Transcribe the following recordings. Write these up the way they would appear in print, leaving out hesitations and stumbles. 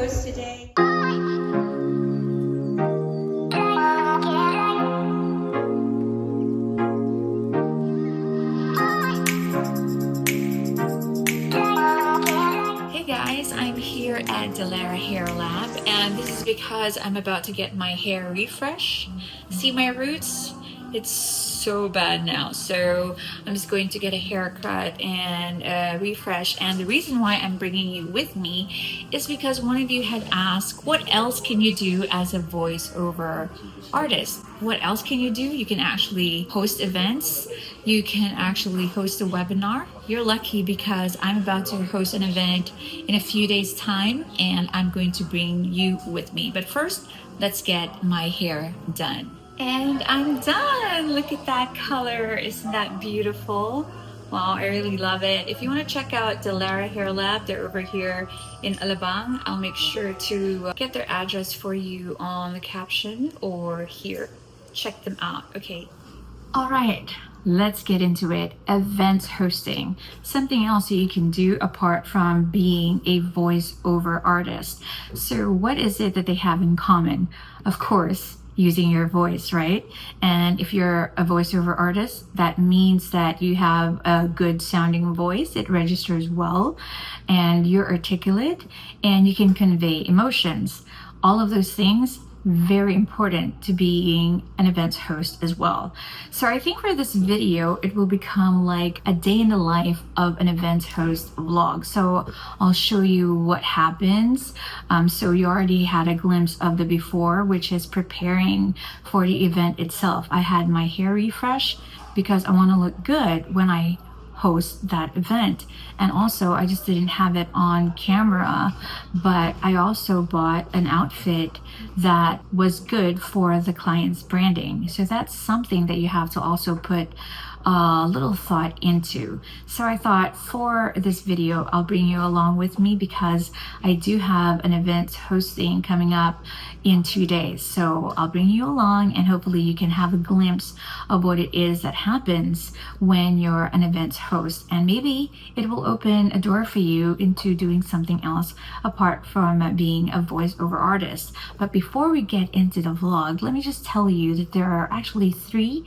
host today. Hey guys, I'm here at Delara Hair Lab, and this is because I'm about to get my hair refresh. See my roots? It's so bad now, so I'm just going to get a haircut and refresh. And the reason why I'm bringing you with me is because one of you had asked, what else can you do as a voiceover artist? What else can you do? You can actually host events. You can actually host a webinar. You're lucky because I'm about to host an event in a few days' time, and I'm going to bring you with me. But first, let's get my hair done. And I'm done. Look at that color. Isn't that beautiful? Wow, I really love it. If you want to check out Delara Hair Lab, they're over here in Alabang. I'll make sure to get their address for you on the caption or here. Check them out. Okay. All right, let's get into it. Events hosting, something else that you can do apart from being a voiceover artist. So what is it that they have in common? Of course, using your voice, right? And if you're a voiceover artist, that means that you have a good sounding voice. It registers well and you're articulate and you can convey emotions. All of those things very important to being an events host as well. So I think for this video, it will become like a day in the life of an events host vlog. So I'll show you what happens. So you already had a glimpse of the before, which is preparing for the event itself. I had my hair refresh because I want to look good when I host that event. And also I just didn't have it on camera, but I also bought an outfit that was good for the client's branding. So that's something that you have to also put a little thought into. So I thought for this video, I'll bring you along with me because I do have an event hosting coming up in 2 days. So I'll bring you along and hopefully you can have a glimpse of what it is that happens when you're an event host. And maybe it will open a door for you into doing something else apart from being a voiceover artist. But before we get into the vlog, let me just tell you that there are actually 3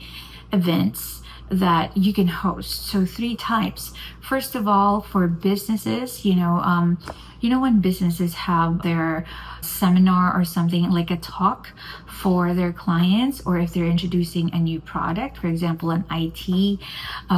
events that you can host. So 3 types. First of all, for businesses, you know when businesses have their seminar or something like a talk for their clients, or if they're introducing a new product, for example, an IT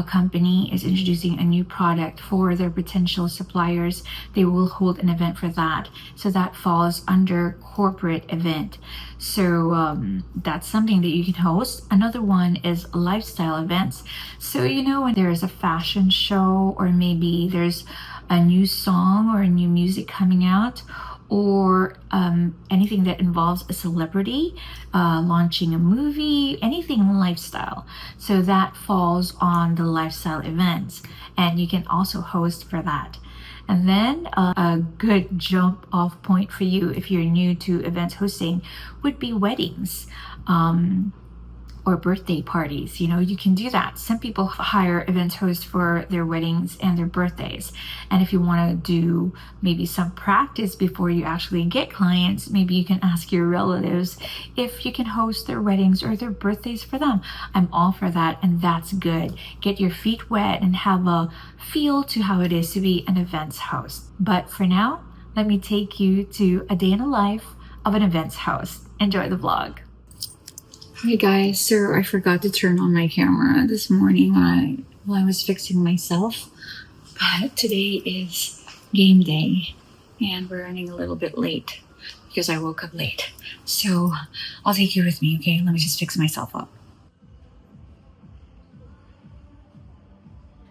company is introducing a new product for their potential suppliers, they will hold an event for that. So that falls under corporate event. So that's something that you can host. Another one is lifestyle events. So when there's a fashion show, or maybe there's a new song or a new music coming out, or anything that involves a celebrity launching a movie, anything lifestyle. So that falls on the lifestyle events, and you can also host for that. And then a good jump off point for you if you're new to events hosting would be weddings. Or birthday parties. You can do that. Some people hire event hosts for their weddings and their birthdays. And if you want to do maybe some practice before you actually get clients, maybe you can ask your relatives if you can host their weddings or their birthdays for them. I'm all for that, and that's good. Get your feet wet and have a feel to how it is to be an events host. But for now, let me take you to a day in the life of an events host. Enjoy the vlog. Hey guys, so I forgot to turn on my camera this morning while I was fixing myself, but today is game day and we're running a little bit late because I woke up late. So I'll take you with me, okay? Let me just fix myself up.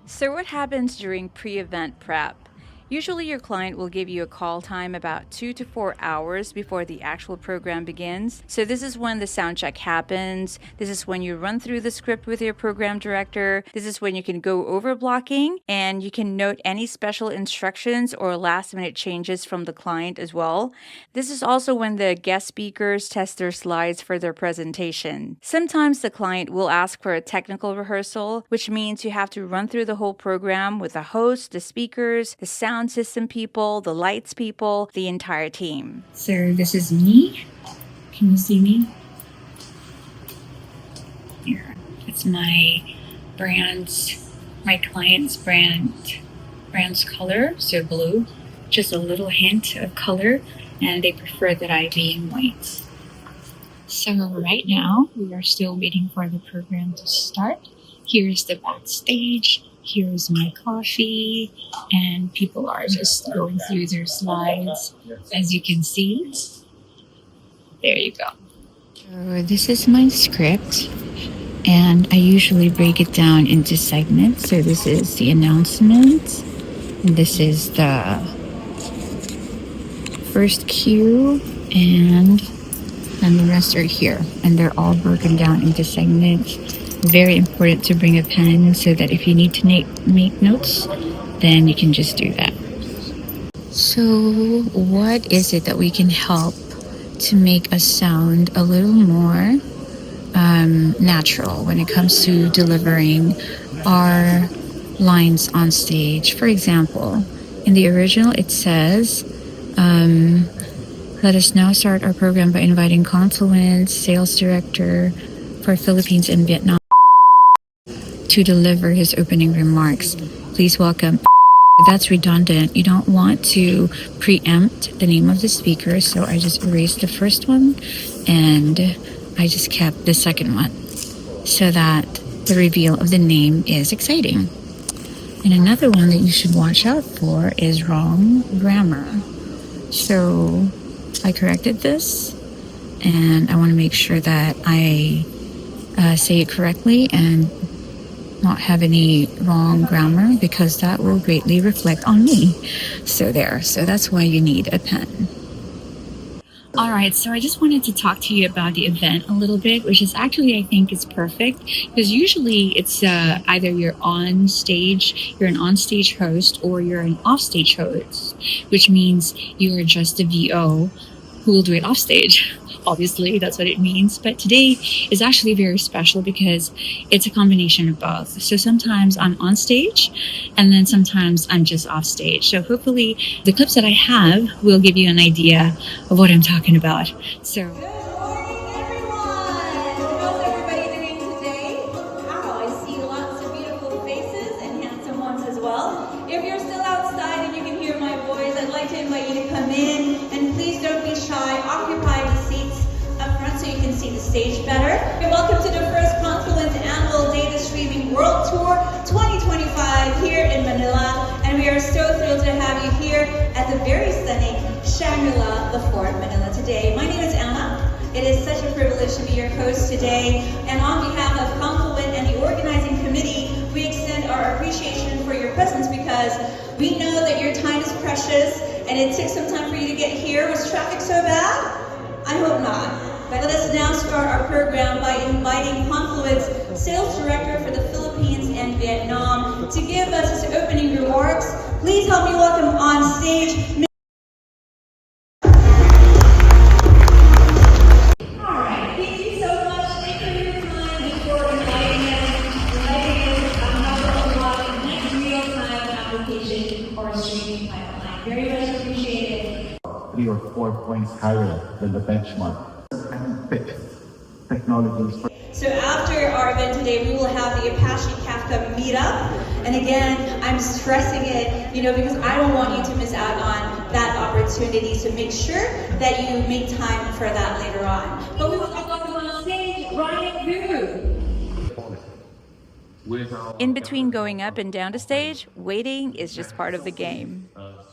So what happens during pre-event prep? Usually your client will give you a call time about 2 to 4 hours before the actual program begins. So this is when the sound check happens. This is when you run through the script with your program director. This is when you can go over blocking and you can note any special instructions or last minute changes from the client as well. This is also when the guest speakers test their slides for their presentation. Sometimes the client will ask for a technical rehearsal, which means you have to run through the whole program with the host, the speakers, the sound sound system people, the lights people, the entire team. So this is me. Can you see me? Here. It's my client's brand's color, so blue. Just a little hint of color, and they prefer that I be in white. So right now, we are still waiting for the program to start. Here's the backstage. Here's my coffee, and people are just going through their slides, as you can see. There you go. So this is my script, and I usually break it down into segments. So this is the announcement, and this is the first cue, and the rest are here, and they're all broken down into segments. Very important to bring a pen so that if you need to make notes, then you can just do that. So what is it that we can help to make us sound a little more natural when it comes to delivering our lines on stage? For example, in the original it says, let us now start our program by inviting Confluence Sales Director for Philippines and Vietnam to deliver his opening remarks. Please welcome. That's redundant. You don't want to preempt the name of the speaker, so I just erased the first one and I just kept the second one so that the reveal of the name is exciting. And another one that you should watch out for is wrong grammar. So I corrected this, and I want to make sure that I say it correctly and not have any wrong grammar, because that will greatly reflect on me. So that's why you need a pen. All right, so I just wanted to talk to you about the event a little bit, which is actually, I think, is perfect, because usually it's either you're an on-stage host, or you're an off-stage host, which means you are just the VO who will do it off-stage. Obviously, that's what it means. But today is actually very special because it's a combination of both. So sometimes I'm on stage, and then sometimes I'm just off stage. So hopefully the clips that I have will give you an idea of what I'm talking about. So. Good morning, everyone! How's everybody doing today? Wow, I see lots of beautiful faces and handsome ones as well. If you're still outside and you can hear my voice, I'd like to invite you to come in, and please don't be shy. Occupy the seats up front so you can see the stage better. And welcome to the first Confluence Annual Data Streaming World Tour 2025 here in Manila. And we are so thrilled to have you here at the very stunning Shangri-La, the Fort Manila today. My name is Anna. It is such a privilege to be your host today. And on behalf of Confluent and the organizing committee, we extend our appreciation for your presence, because we know that your time is precious and it took some time for you to get here. Was traffic so bad? I hope not. But let us now start our program by inviting Confluent's Sales Director for the Philippines and Vietnam to give us his opening remarks. Please help me welcome on stage. Very much appreciated. 3 or 4 points higher than the benchmark. And pick technologies. So after our event today, we will have the Apache Kafka meetup. And again, I'm stressing it, because I don't want you to miss out on that opportunity. So make sure that you make time for that later on. But we will welcome on stage Ryan Vu. In between going up and down to stage, waiting is just part of the game. But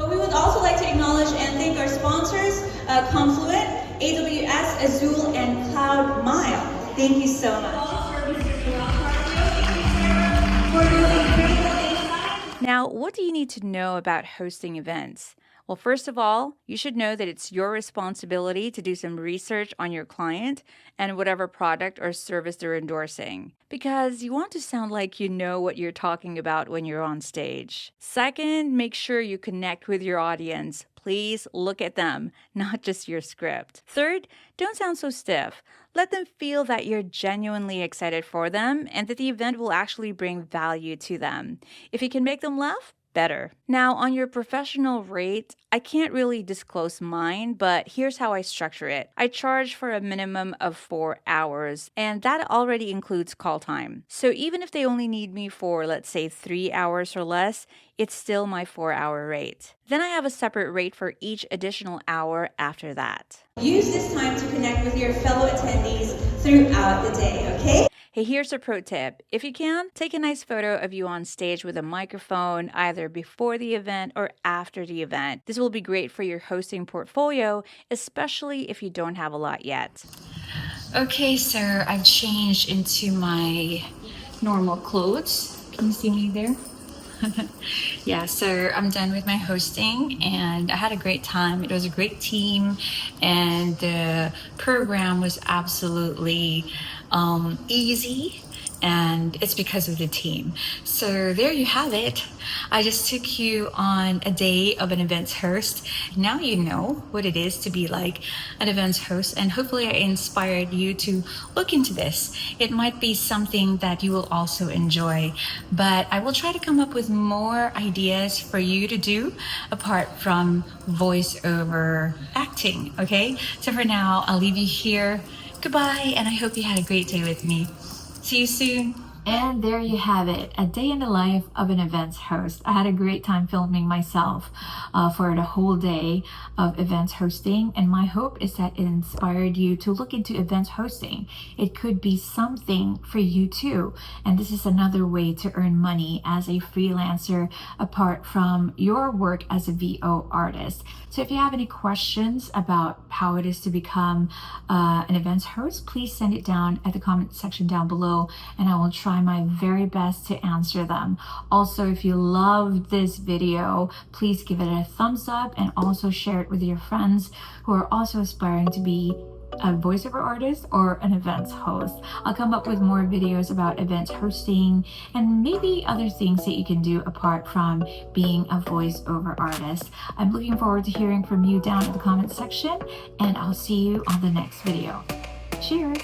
we would also like to acknowledge and thank our sponsors, Confluent, AWS, Azul, and Cloud Mile. Thank you so much. Now, what do you need to know about hosting events? Well, first of all, you should know that it's your responsibility to do some research on your client and whatever product or service they're endorsing, because you want to sound like you know what you're talking about when you're on stage. Second, make sure you connect with your audience. please look at them, not just your script. Third, don't sound so stiff. Let them feel that you're genuinely excited for them and that the event will actually bring value to them. If you can make them laugh, better. Now, on your professional rate, I can't really disclose mine, but here's how I structure it. I charge for a minimum of 4 hours, and that already includes call time. So even if they only need me for, let's say, 3 hours or less, it's still my 4-hour rate. Then I have a separate rate for each additional hour after that. Use this time to connect with your fellow attendees throughout the day, okay? Hey, here's a pro tip. If you can, take a nice photo of you on stage with a microphone, either before the event or after the event. This will be great for your hosting portfolio, especially if you don't have a lot yet. Okay, so I've changed into my normal clothes. Can you see me there? Yeah, so I'm done with my hosting and I had a great time. It was a great team and the program was absolutely easy, and it's because of the team. So there you have it. I just took you on a day of an events host. Now you know what it is to be like an events host, and hopefully I inspired you to look into this. It might be something that you will also enjoy, but I will try to come up with more ideas for you to do apart from voiceover acting, okay? So for now, I'll leave you here. Goodbye, and I hope you had a great day with me. See you soon. And there you have it, a day in the life of an events host. I had a great time filming myself for the whole day of events hosting, and my hope is that it inspired you to look into events hosting. It could be something for you too, and this is another way to earn money as a freelancer apart from your work as a VO artist. So if you have any questions about how it is to become an events host, please send it down at the comment section down below, and I will try my very best to answer them. Also, if you loved this video, please give it a thumbs up and also share it with your friends who are also aspiring to be a voiceover artist or an events host. I'll come up with more videos about events hosting and maybe other things that you can do apart from being a voiceover artist. I'm looking forward to hearing from you down in the comment section, and I'll see you on the next video. Cheers!